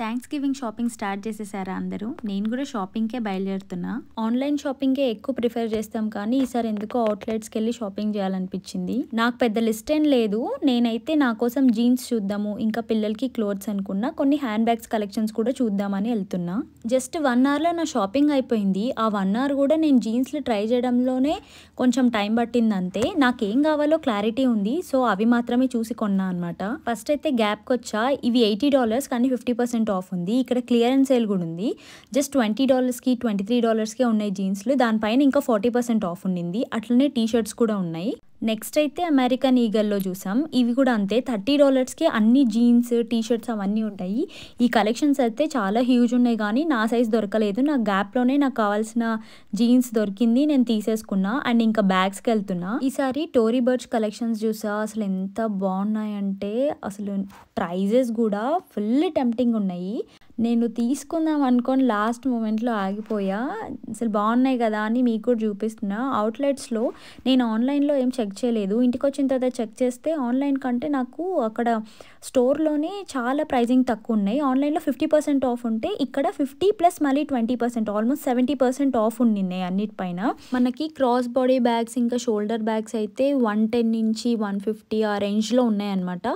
Thanks giving shopping start చేసేసారా అందరూ? నేను కూడా షాపింగ్కే బయలుదేరుతున్నా. ఆన్లైన్ షాపింగే ఎక్కువ ప్రిఫర్ చేస్తాం కానీ ఈసారి ఎందుకో అవుట్లెట్స్కి వెళ్ళి షాపింగ్ చేయాలనిపించింది. నాకు పెద్ద లిస్ట్ ఏం లేదు, నేనైతే నా కోసం జీన్స్ చూద్దాము, ఇంకా పిల్లలకి క్లోత్స్ అనుకున్నా, కొన్ని హ్యాండ్ బ్యాగ్స్ కలెక్షన్స్ కూడా చూద్దామని వెళ్తున్నా. జస్ట్ 1 అవర్లో నా షాపింగ్ అయిపోయింది. ఆ 1 అవర్ కూడా నేను జీన్స్లు ట్రై చేయడంలోనే కొంచెం టైం పట్టింది అంతే. నాకేం కావాలో క్లారిటీ ఉంది, సో అవి మాత్రమే చూసి కొన్నా అనమాట. ఫస్ట్ అయితే గ్యాప్కి వచ్చా. ఇవి $80 కానీ 50% ఆఫ్ ఉంది. ఇక్కడ క్లియరెన్స్ సేల్ కూడా ఉంది. జస్ట్ $20కి $23కే ఉన్నాయి జీన్స్లు. దానిపైన ఇంకా 40% ఆఫ్ ఉండింది. అట్లనే టీ షర్ట్స్ కూడా ఉన్నాయి. నెక్స్ట్ అయితే అమెరికన్ ఈగల్లో చూసాం. ఇవి కూడా అంతే, $30కి అన్ని జీన్స్ టీ షర్ట్స్ అవన్నీ ఉంటాయి. ఈ కలెక్షన్స్ అయితే చాలా హ్యూజ్ ఉన్నాయి కానీ నా సైజ్ దొరకలేదు. నాకు గ్యాప్లోనే నాకు కావాల్సిన జీన్స్ దొరికింది, నేను తీసేసుకున్నా. అండ్ ఇంకా బ్యాగ్స్కి వెళ్తున్నా. ఈసారి టోరీ బర్చ్ కలెక్షన్స్ చూసా, అసలు ఎంత బాగున్నాయంటే అసలు ప్రైజెస్ కూడా ఫుల్ టెంప్టింగ్ ఉన్నాయి. నేను తీసుకుందాం అనుకొని లాస్ట్ మూమెంట్లో ఆగిపోయా. అసలు బాగున్నాయి కదా అని మీకు కూడా చూపిస్తున్నా. అవుట్లెట్స్లో నేను ఆన్లైన్లో ఏం చెక్ చేయలేదు, ఇంటికి వచ్చిన తర్వాత చెక్ చేస్తే ఆన్లైన్ కంటే నాకు అక్కడ స్టోర్లోనే చాలా ప్రైజింగ్ తక్కువ ఉన్నాయి. ఆన్లైన్లో 50% ఆఫ్ ఉంటే ఇక్కడ 50 ప్లస్ మళ్ళీ 20%, ఆల్మోస్ట్ 70% ఆఫ్ ఉండినాయి అన్నిటిపైన. మనకి క్రాస్ బాడీ బ్యాగ్స్ ఇంకా షోల్డర్ బ్యాగ్స్ అయితే 110 నుంచి 150 ఆ రేంజ్లో ఉన్నాయన్నమాట,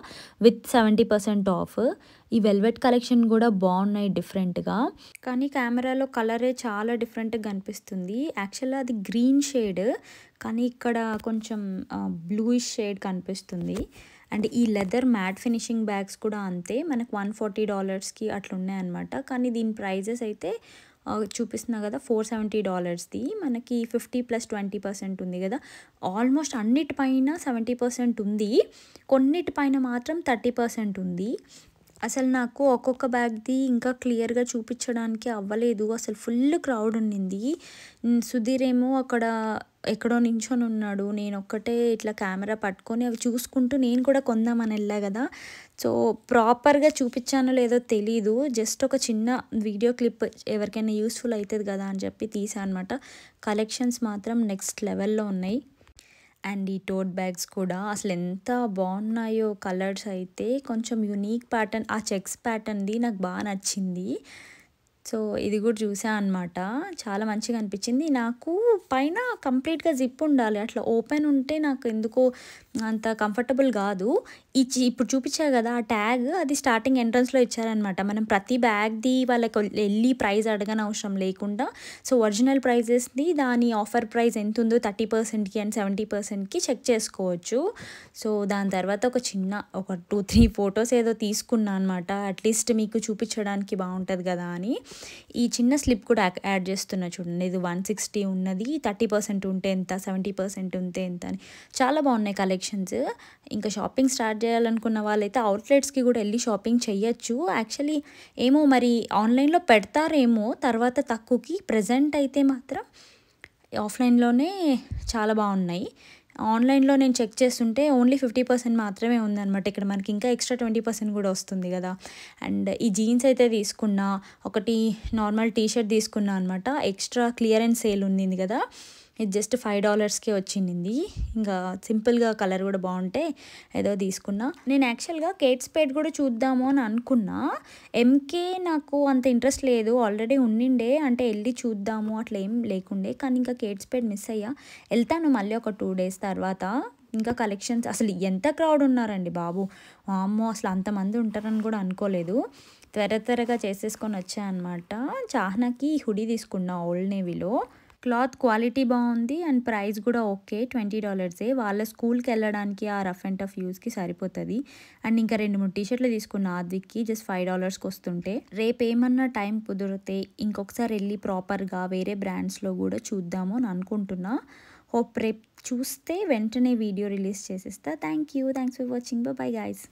విత్ 70% ఆఫ్. ఈ వెల్వెట్ కలెక్షన్ కూడా బాగున్నాయి డిఫరెంట్గా, కానీ కెమెరాలో కలరే చాలా డిఫరెంట్గా కనిపిస్తుంది. యాక్చువల్గా అది గ్రీన్ షేడ్ కానీ ఇక్కడ కొంచెం బ్లూయిష్ షేడ్ కనిపిస్తుంది. అండ్ ఈ లెదర్ మ్యాట్ ఫినిషింగ్ బ్యాగ్స్ కూడా అంతే, మనకు $140కి అట్లా ఉన్నాయన్నమాట. కానీ దీని ప్రైజెస్ అయితే చూపిస్తున్నా కదా, $470ది. మనకి 50 ప్లస్ 20% ఉంది కదా. ఆల్మోస్ట్ అన్నిటిపైన 70% ఉంది, కొన్నిటిపైన మాత్రం 30% ఉంది. అసలు నాకు ఒక్కొక్క బ్యాగ్ది ఇంకా క్లియర్గా చూపించడానికి అవ్వలేదు, అసలు ఫుల్ క్రౌడ్ ఉండింది. సుధీర్ ఏమో అక్కడ ఎక్కడో నించొని ఉన్నాడు, నేను ఒక్కటే ఇట్లా కెమెరా పట్టుకొని అవి చూసుకుంటూ నేను కూడా కొందామని వెళ్ళా కదా. సో ప్రాపర్గా చూపించానో లేదో తెలీదు, జస్ట్ ఒక చిన్న వీడియో క్లిప్ ఎవరికైనా యూస్ఫుల్ అవుతుంది కదా అని చెప్పి తీసా అనమాట. కలెక్షన్స్ మాత్రం నెక్స్ట్ లెవెల్లో ఉన్నాయి. అండ్ ఈ టోట్ బ్యాగ్స్ కూడా అసలు ఎంత బాగున్నాయో. కలర్స్ అయితే కొంచెం యూనిక్ ప్యాటర్న్, ఆ చెక్స్ ప్యాటర్న్ది నాకు బాగా నచ్చింది. సో ఇది కూడా చూసా అనమాట, చాలా మంచిగా అనిపించింది. నాకు పైన కంప్లీట్గా జిప్ ఉండాలి, అట్లా ఓపెన్ ఉంటే నాకు ఎందుకో అంత కంఫర్టబుల్ కాదు. ఇప్పుడు చూపించా కదా ఆ ట్యాగ్, అది స్టార్టింగ్ ఎంట్రన్స్లో ఇచ్చారనమాట. మనం ప్రతి బ్యాగ్ది వాళ్ళకి వెళ్ళి ప్రైస్ అడగని అవసరం లేకుండా, సో ఒరిజినల్ ప్రైజెస్ని దాని ఆఫర్ ప్రైస్ ఎంత ఉందో 30%కి అండ్ 70%కి చెక్ చేసుకోవచ్చు. సో దాని తర్వాత ఒక 2-3 ఫొటోస్ ఏదో తీసుకున్నా అనమాట, అట్లీస్ట్ మీకు చూపించడానికి బాగుంటుంది కదా అని. ఈ చిన్న స్లిప్ కూడా యాడ్ చేస్తున్నా చూడండి, ఇది 160 ఉన్నది, 30% ఉంటే ఎంత, 70% ఉంటే ఎంత అని. చాలా బాగున్నాయి కలెక్షన్స్. ఇంకా షాపింగ్ స్టార్ట్ చేయాలనుకున్న వాళ్ళైతే అవుట్లెట్స్కి కూడా వెళ్ళి షాపింగ్ చేయొచ్చు. యాక్చువల్లీ ఏమో మరి ఆన్లైన్లో పెడతారేమో తర్వాత తక్కువకి, ప్రజెంట్ అయితే మాత్రం ఆఫ్లైన్లోనే చాలా బాగున్నాయి. ఆన్లైన్లో నేను చెక్ చేస్తుంటే ఓన్లీ 50% మాత్రమే ఉందన్నమాట. ఇక్కడ మనకి ఇంకా ఎక్స్ట్రా 20% కూడా వస్తుంది కదా. అండ్ ఈ జీన్స్ అయితే తీసుకున్నా, ఒకటి నార్మల్ టీ షర్ట్ తీసుకున్నా అనమాట. ఎక్స్ట్రా క్లియరెన్స్ సేల్ ఉంది కదా, ఇది జస్ట్ $5కే వచ్చింది. ఇంకా సింపుల్గా కలర్ కూడా బాగుంటే ఏదో తీసుకున్నా. నేను యాక్చువల్గా కేట్ స్పేడ్ కూడా చూద్దాము అని అనుకున్నా. ఎంకే నాకు అంత ఇంట్రెస్ట్ లేదు, ఆల్రెడీ ఉండిండే, అంటే వెళ్ళి చూద్దాము అట్లా ఏం లేకుండే. కానీ ఇంకా కేట్ స్పేడ్ మిస్ అయ్యా, వెళ్తాను మళ్ళీ ఒక 2 days తర్వాత. ఇంకా కలెక్షన్స్ అసలు ఎంత క్రౌడ్ ఉన్నారండి బాబు, అమ్మో అసలు అంతమంది ఉంటారని కూడా అనుకోలేదు. త్వరగా చేసేసుకొని వచ్చా అనమాట. చాహ్నాకి హుడీ తీసుకున్నా ఓల్డ్ నేవీలో. క్లాత్ క్వాలిటీ బాగుంది అండ్ ప్రైస్ కూడా ఓకే, $20. వాళ్ళ స్కూల్కి వెళ్ళడానికి ఆ రఫ్ అండ్ టఫ్ యూస్కి సరిపోతుంది. అండ్ ఇంకా 2-3 టీ షర్ట్లు తీసుకున్న ఆద్విక్కి, జస్ట్ $5కి వస్తుంటే. రేపు ఏమన్నా టైం కుదిరితే ఇంకొకసారి వెళ్ళి ప్రాపర్గా వేరే బ్రాండ్స్లో కూడా చూద్దాము అని అనుకుంటున్నా. హోప్ రేపు చూస్తే వెంటనే వీడియో రిలీజ్ చేసేస్తా. Thanks for watching, bye guys.